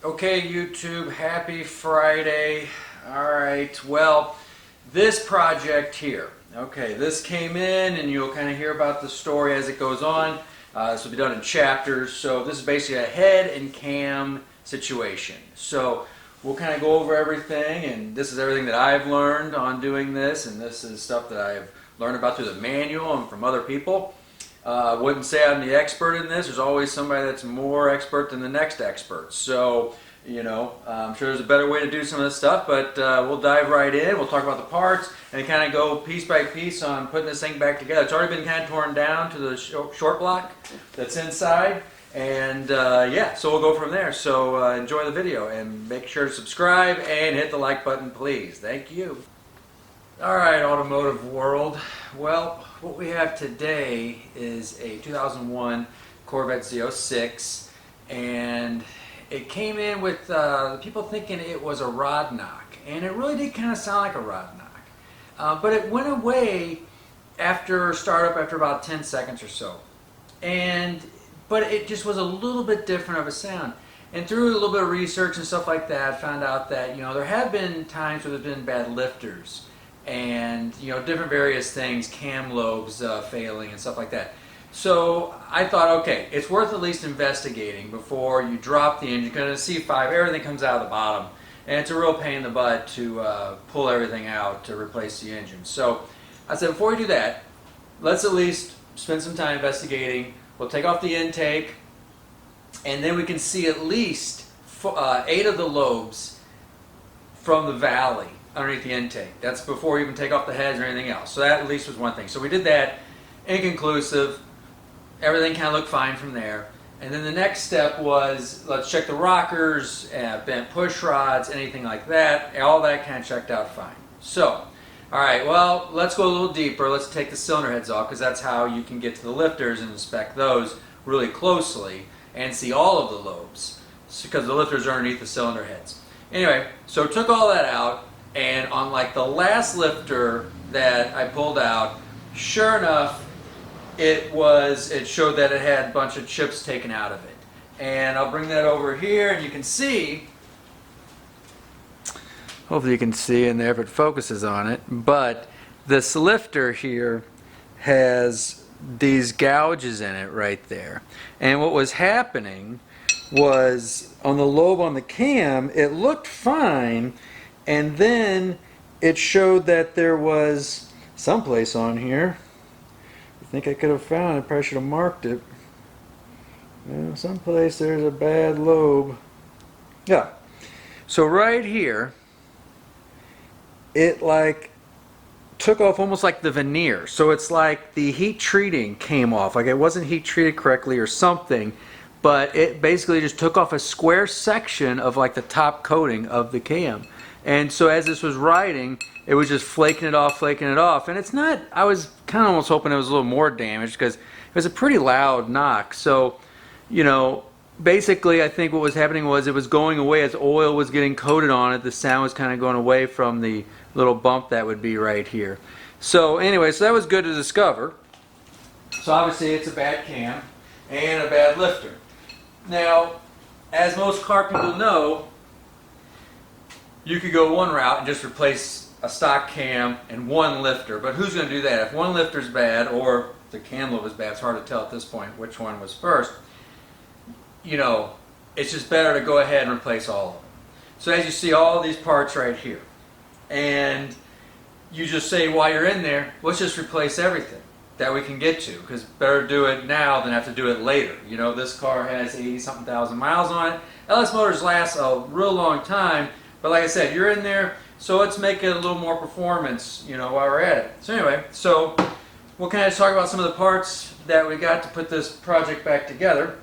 Okay, YouTube, happy Friday. Alright, well, this project here, okay, this came in and you'll kind of hear about the story as it goes on. This will be done in chapters, so this is basically a head and cam situation. So we'll kind of go over everything, and this is everything that I've learned on doing this, and this is stuff that I've learned about through the manual and from other people. I wouldn't say I'm the expert in this. There's always somebody that's more expert than the next expert. So, you know, I'm sure there's a better way to do some of this stuff, but we'll dive right in. We'll talk about the parts and kind of go piece by piece on putting this thing back together. It's already been kind of torn down to the short block that's inside. And yeah, so we'll go from there. So enjoy the video and make sure to subscribe and hit the like button, please. Thank you. All right, automotive world. Well, what we have today is a 2001 Corvette Z06, and it came in with people thinking it was a rod knock, and it really did kind of sound like a rod knock. But it went away after startup after about 10 seconds or so, but it just was a little bit different of a sound. And through a little bit of research and stuff like that, I found out that there have been times where there's been bad lifters. And different various things, cam lobes failing and stuff like that. So I thought, okay, it's worth at least investigating before you drop the engine, because in C5 everything comes out of the bottom, and it's a real pain in the butt to pull everything out to replace the engine. So I said, before we do that, let's at least spend some time investigating. We'll take off the intake, and then we can see at least 8 of the lobes from the valley underneath the intake. That's before you even take off the heads or anything else. So that at least was one thing. So we did that, inconclusive. Everything kind of looked fine from there. And then the next step was, let's check the rockers, bent push rods, anything like that. All that kind of checked out fine. So, all right, well, let's go a little deeper. Let's take the cylinder heads off, because that's how you can get to the lifters and inspect those really closely and see all of the lobes, because the lifters are underneath the cylinder heads. Anyway, so took all that out. And on like the last lifter that I pulled out, sure enough, it showed that it had a bunch of chips taken out of it. And I'll bring that over here, and you can see, hopefully you can see in there if it focuses on it, but this lifter here has these gouges in it right there. And what was happening was, on the lobe on the cam, it looked fine. And then it showed that there was someplace on here, I think I could have found it, probably should have marked it. Someplace there's a bad lobe. Yeah. So right here, it like took off almost like the veneer. So it's like the heat treating came off. Like it wasn't heat treated correctly or something, but it basically just took off a square section of like the top coating of the cam. And so as this was riding, it was just flaking it off, and it's not, I was kind of almost hoping it was a little more damaged, because it was a pretty loud knock. So, basically I think what was happening was it was going away as oil was getting coated on it. The sound was kind of going away from the little bump that would be right here. So anyway, so that was good to discover. So obviously it's a bad cam and a bad lifter. Now, as most car people know, you could go one route and just replace a stock cam and one lifter, but who's going to do that? If one lifter's bad, or the cam lobe is bad, it's hard to tell at this point which one was first. It's just better to go ahead and replace all of them. So as you see, all these parts right here, and you just say while you're in there, let's just replace everything that we can get to, because better to do it now than have to do it later. This car has 80-something thousand miles on it. LS motors last a real long time. But like I said, you're in there, so let's make it a little more performance, while we're at it. So anyway, so we'll kind of talk about some of the parts that we got to put this project back together.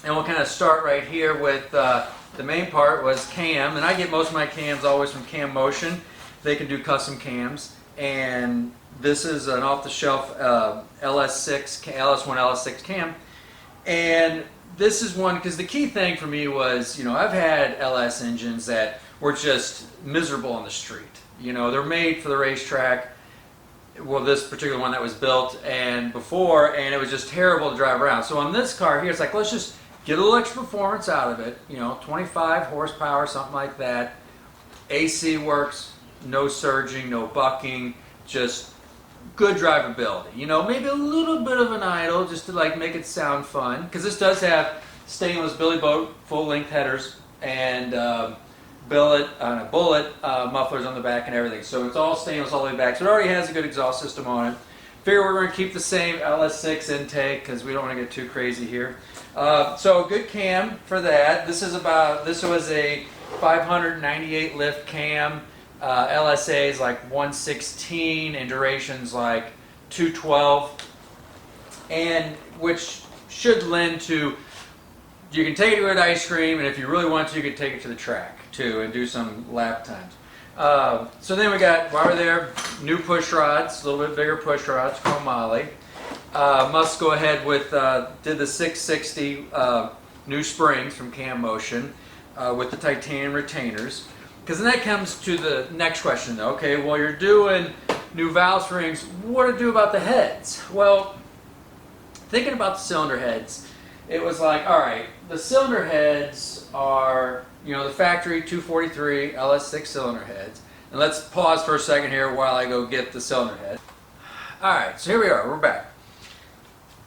And we'll kind of start right here with the main part was cam. And I get most of my cams always from Cam Motion. They can do custom cams. And this is an off-the-shelf LS1 LS6 cam. And this is one, because the key thing for me was, I've had LS engines that were just miserable on the street. They're made for the racetrack. Well, this particular one that was built and before, and it was just terrible to drive around. So on this car here, it's like, let's just get a little extra performance out of it, you know, 25 horsepower, something like that. AC works, no surging, no bucking, just good drivability. You know, maybe a little bit of an idle just to like make it sound fun, because this does have stainless billy boat full length headers and bullet mufflers on the back and everything. So it's all stainless all the way back. So it already has a good exhaust system on it. Figure we're going to keep the same LS6 intake because we don't want to get too crazy here. So good cam for that. This was a 598 lift cam. LSA is like 116 and duration's like 212, and which should lend to, you can take it to an ice cream, and if you really want to, you can take it to the track too and do some lap times. So then we got, while we're there, new push rods, a little bit bigger push rods, chromoly. Must go ahead with, did the 660 new springs from Cam Motion with the titanium retainers. Because then that comes to the next question though. Okay, well you're doing new valve springs, what do you do about the heads? Well, thinking about the cylinder heads, it was like, alright, the cylinder heads are, you know, the factory 243 LS6 cylinder heads. And let's pause for a second here while I go get the cylinder head. Alright, so here we are, we're back.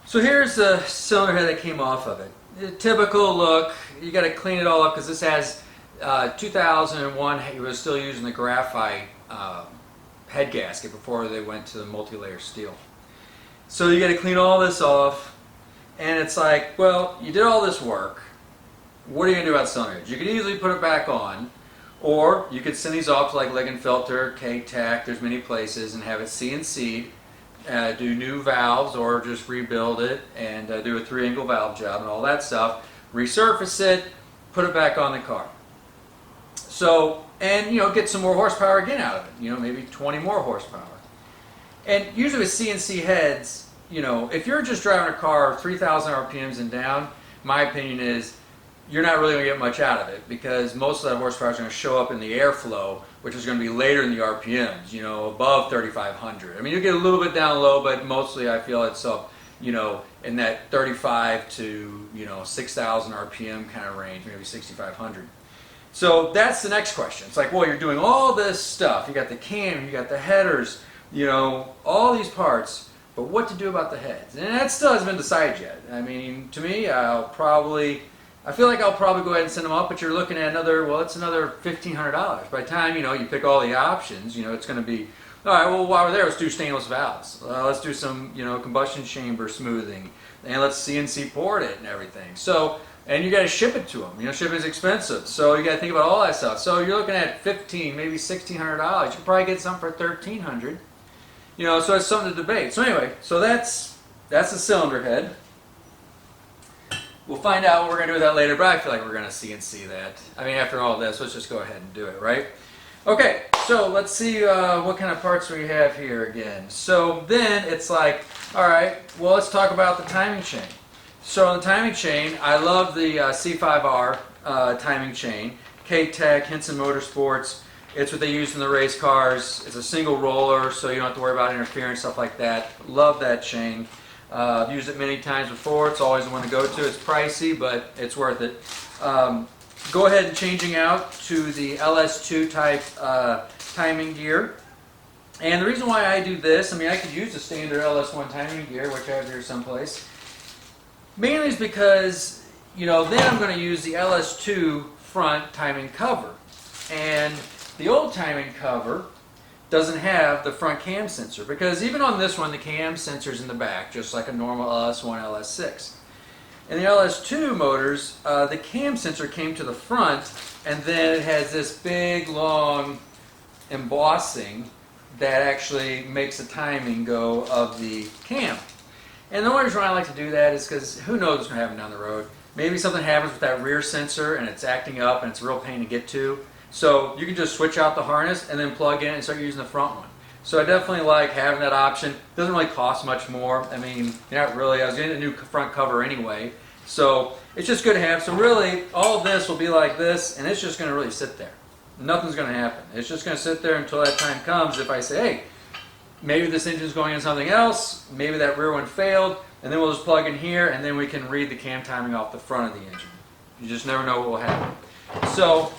So here's the cylinder head that came off of it. The typical look, you got to clean it all up because this has 2001, he was still using the graphite head gasket before they went to the multi-layer steel. So you got to clean all this off, and it's like, well, you did all this work. What are you going to do about cylinder heads? You could easily put it back on, or you could send these off to like Ligenfelter, K-Tac, there's many places, and have it CNC'd, do new valves, or just rebuild it and do a 3-angle valve job and all that stuff, resurface it, put it back on the car. So, and you know, get some more horsepower again out of it, you know, maybe 20 more horsepower. And usually with CNC heads, you know, if you're just driving a car 3,000 RPMs and down, my opinion is you're not really going to get much out of it, because most of that horsepower is going to show up in the airflow, which is going to be later in the RPMs, you know, above 3,500. I mean, you get a little bit down low, but mostly I feel it's up, you know, in that 35 to, you know, 6,000 RPM kind of range, maybe 6,500. So that's the next question. It's like, well, you're doing all this stuff. You got the cam, you got the headers, you know, all these parts, but what to do about the heads? And that still hasn't been decided yet. I mean, to me, I feel like I'll probably go ahead and send them up, but you're looking at another, well, it's another $1,500. By the time, you know, you pick all the options, you know, it's going to be, all right, well, while we're there, let's do stainless valves. Let's do some, you know, combustion chamber smoothing, and let's CNC port it and everything. So, and you got to ship it to them. You know, shipping is expensive, so you got to think about all that stuff. So you're looking at $1,500, maybe $1,600. You could probably get something for $1,300. You know, so it's something to debate. So anyway, so that's the cylinder head. We'll find out what we're going to do with that later, but I feel like we're going to CNC that. I mean, after all this, let's just go ahead and do it, right? Okay, so let's see what kind of parts we have here again. So then it's like, all right, well, let's talk about the timing chain. So on the timing chain, I love the C5R timing chain. K-Tac, Henson Motorsports. It's what they use in the race cars. It's a single roller, so you don't have to worry about interference, stuff like that. Love that chain. I've used it many times before. It's always the one to go to. It's pricey, but it's worth it. Go ahead and changing out to the LS2 type timing gear. And the reason why I do this, I mean, I could use the standard LS1 timing gear, which I have here someplace. Mainly is because, you know, then I'm going to use the LS2 front timing cover. And the old timing cover doesn't have the front cam sensor, because even on this one the cam sensor's in the back just like a normal LS1, LS6. In the LS2 motors, the cam sensor came to the front, and then it has this big long embossing that actually makes the timing go of the cam. And the only reason I like to do that is because who knows what's going to happen down the road. Maybe something happens with that rear sensor and it's acting up and it's a real pain to get to. So you can just switch out the harness and then plug in and start using the front one. So I definitely like having that option. It doesn't really cost much more. I mean, not really. I was getting a new front cover anyway. So it's just good to have. So really, all of this will be like this, and it's just going to really sit there. Nothing's going to happen. It's just going to sit there until that time comes. If I say, hey, maybe this engine's going in something else, maybe that rear one failed, And then we'll just plug in here, and then we can read the cam timing off the front of the engine. You just never know what will happen. So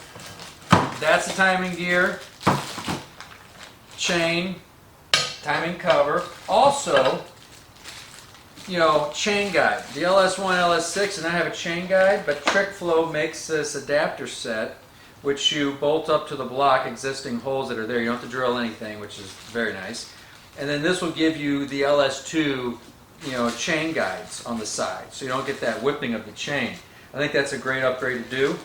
that's the timing gear, chain, timing cover. Also, chain guide. The LS1, LS6, and I have a chain guide, but TrickFlow makes this adapter set, which you bolt up to the block, existing holes that are there. You don't have to drill anything, which is very nice. And then this will give you the LS2, chain guides on the side, so you don't get that whipping of the chain. I think that's a great upgrade to do.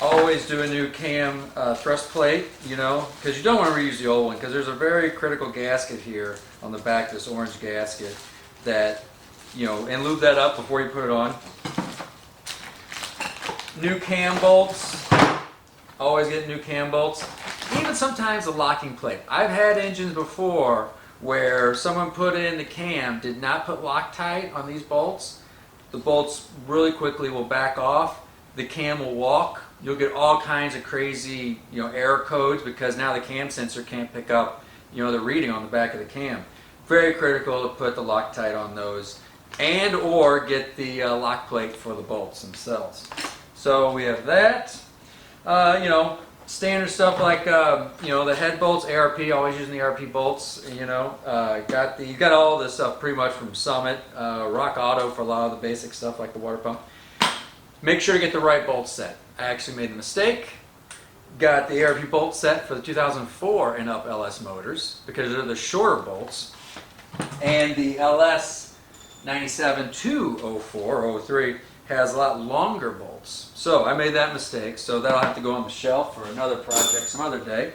Always do a new cam thrust plate, because you don't want to reuse the old one, because there's a very critical gasket here on the back, this orange gasket, that, and lube that up before you put it on. New cam bolts. Always get new cam bolts. Even sometimes a locking plate. I've had engines before where someone put in the cam, did not put Loctite on these bolts. The bolts really quickly will back off. The cam will walk. You'll get all kinds of crazy, error codes, because now the cam sensor can't pick up, the reading on the back of the cam. Very critical to put the Loctite on those, and or get the lock plate for the bolts themselves. So we have that. Standard stuff like the head bolts, ARP. Always using the ARP bolts. You got all this stuff pretty much from Summit, Rock Auto for a lot of the basic stuff like the water pump. Make sure to get the right bolt set. I actually made a mistake. Got the ARP bolt set for the 2004 and up LS motors because they're the shorter bolts, and the LS 97 to 04 or 03 has a lot longer bolts. So I made that mistake, so that'll have to go on the shelf for another project some other day.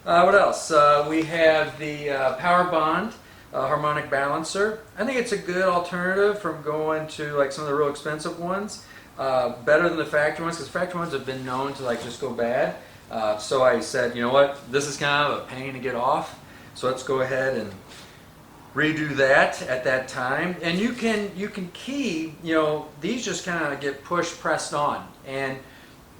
What else? We have the Power Bond harmonic balancer. I think it's a good alternative from going to like some of the real expensive ones. Better than the factory ones, because factory ones have been known to just go bad. So I said, you know what, this is kind of a pain to get off, so let's go ahead and redo that at that time. And you can key, these just kind of get pressed on, and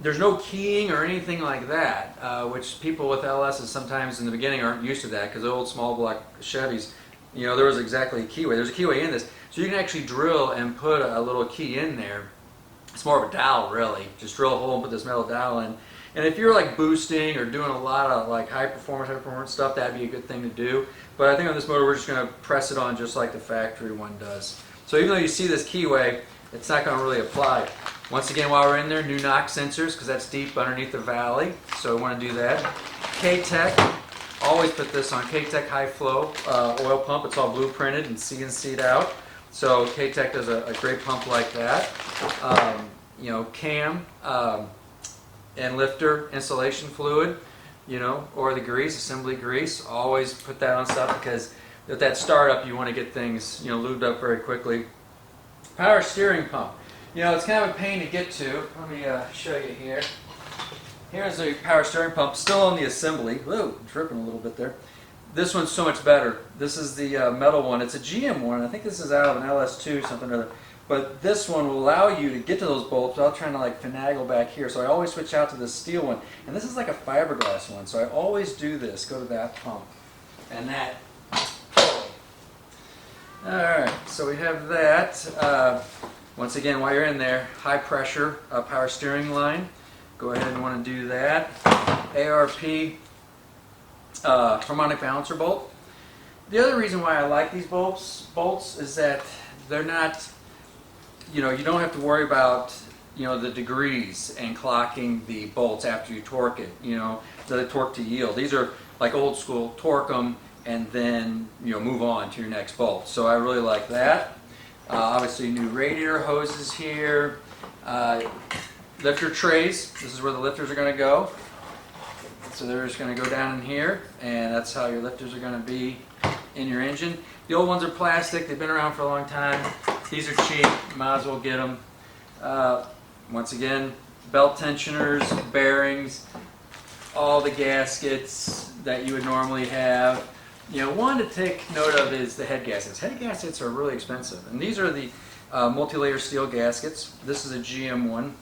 there's no keying or anything like that, which people with LSs sometimes in the beginning aren't used to that, because the old small block Chevys, there was exactly a keyway. There's a keyway in this, so you can actually drill and put a little key in there. It's more of a dowel, really. Just drill a hole and put this metal dowel in. And if you're boosting or doing a lot of high performance stuff, that'd be a good thing to do. But I think on this motor we're just going to press it on just like the factory one does. So even though you see this keyway, it's not going to really apply. Once again, while we're in there, new knock sensors, because that's deep underneath the valley. So we want to do that. K-Tech, always put this on. K-Tech high flow oil pump. It's all blueprinted and CNC'd out. So K-Tech does a great pump like that. Cam and lifter insulation fluid, or the grease, assembly grease. Always put that on stuff, because with that startup you want to get things lubed up very quickly. Power steering pump. It's kind of a pain to get to. Let me show you here. Here's the power steering pump, still on the assembly. Whoa, dripping a little bit there. This one's so much better. This is the metal one. It's a GM one. I think this is out of an LS2 something or other. But this one will allow you to get to those bolts without trying to finagle back here. So I always switch out to the steel one. And this is like a fiberglass one. So I always do this. Go to that pump. And that. Alright, so we have that. Once again, while you're in there, high pressure power steering line. Go ahead and want to do that. ARP harmonic balancer bolt. The other reason why I like these bolts is that they're not, you don't have to worry about, the degrees and clocking the bolts after you torque it, the torque to yield. These are like old school, torque them and then, move on to your next bolt. So I really like that. Obviously new radiator hoses here. Lifter trays, this is where the lifters are going to go. So they're just going to go down in here, and that's how your lifters are going to be in your engine. The old ones are plastic. They've been around for a long time. These are cheap. Might as well get them. Once again, belt tensioners, bearings, all the gaskets that you would normally have. One to take note of is the head gaskets. Head gaskets are really expensive, and these are the multi-layer steel gaskets. This is a GM one,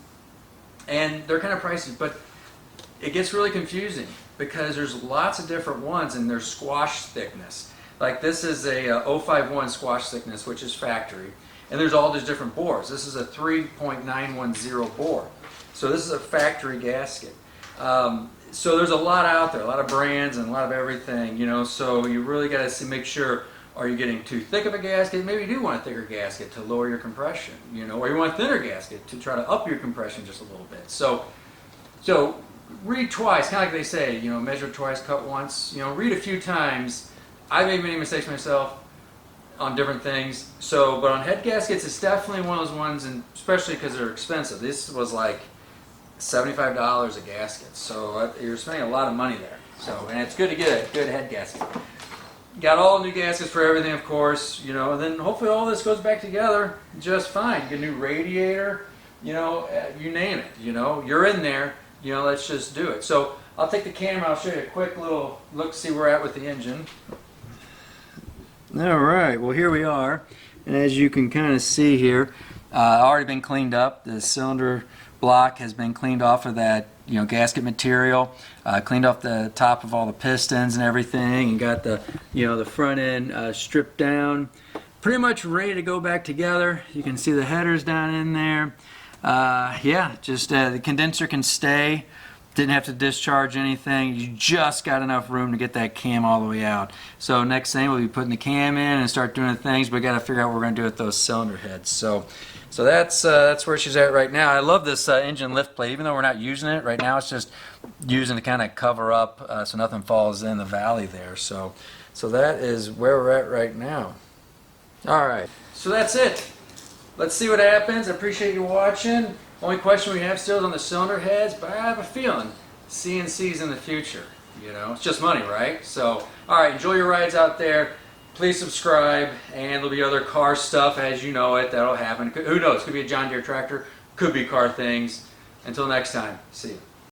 and they're kind of pricey, but it gets really confusing because there's lots of different ones and they're squash thickness. Like this is a 051 squash thickness, which is factory. And there's all these different bores. This is a 3.910 bore. So this is a factory gasket. So there's a lot out there, a lot of brands and a lot of everything, you know, so you really got to make sure, are you getting too thick of a gasket? Maybe you do want a thicker gasket to lower your compression, you know, or you want a thinner gasket to try to up your compression just a little bit. So read twice, kind of like they say, you know, measure twice, cut once, you know, read a few times. I made many mistakes myself on different things. So, but on head gaskets, it's definitely one of those ones, and especially because they're expensive. This was like $75 a gasket, so you're spending a lot of money there. So, and it's good to get a good head gasket. Got all new gaskets for everything, of course, you know, and then hopefully all this goes back together just fine. You get a new radiator, you know, you name it, you know, you're in there, you know, let's just do it. So I'll take the camera, I'll show you a quick little look, see where we're at with the engine. All right, well here we are, and as you can kind of see here, already been cleaned up. The cylinder block has been cleaned off of that, you know, gasket material, cleaned off the top of all the pistons and everything, and got the, you know, the front end stripped down, pretty much ready to go back together. You can see the headers down in there. Yeah, just the condenser can stay. Didn't have to discharge anything. You just got enough room to get that cam all the way out. So next thing we'll be putting the cam in and start doing the things, but we got to figure out what we're going to do with those cylinder heads. So that's where she's at right now. I love this engine lift plate, even though we're not using it right now. It's just using to kind of cover up so nothing falls in the valley there. So that is where we're at right now. All right, so that's it. Let's see what happens. I appreciate you watching. Only question we have still is on the cylinder heads, but I have a feeling CNC's in the future. You know, it's just money, right? So, all right, enjoy your rides out there. Please subscribe, and there'll be other car stuff as you know it that'll happen. Who knows? Could be a John Deere tractor, could be car things. Until next time, see you.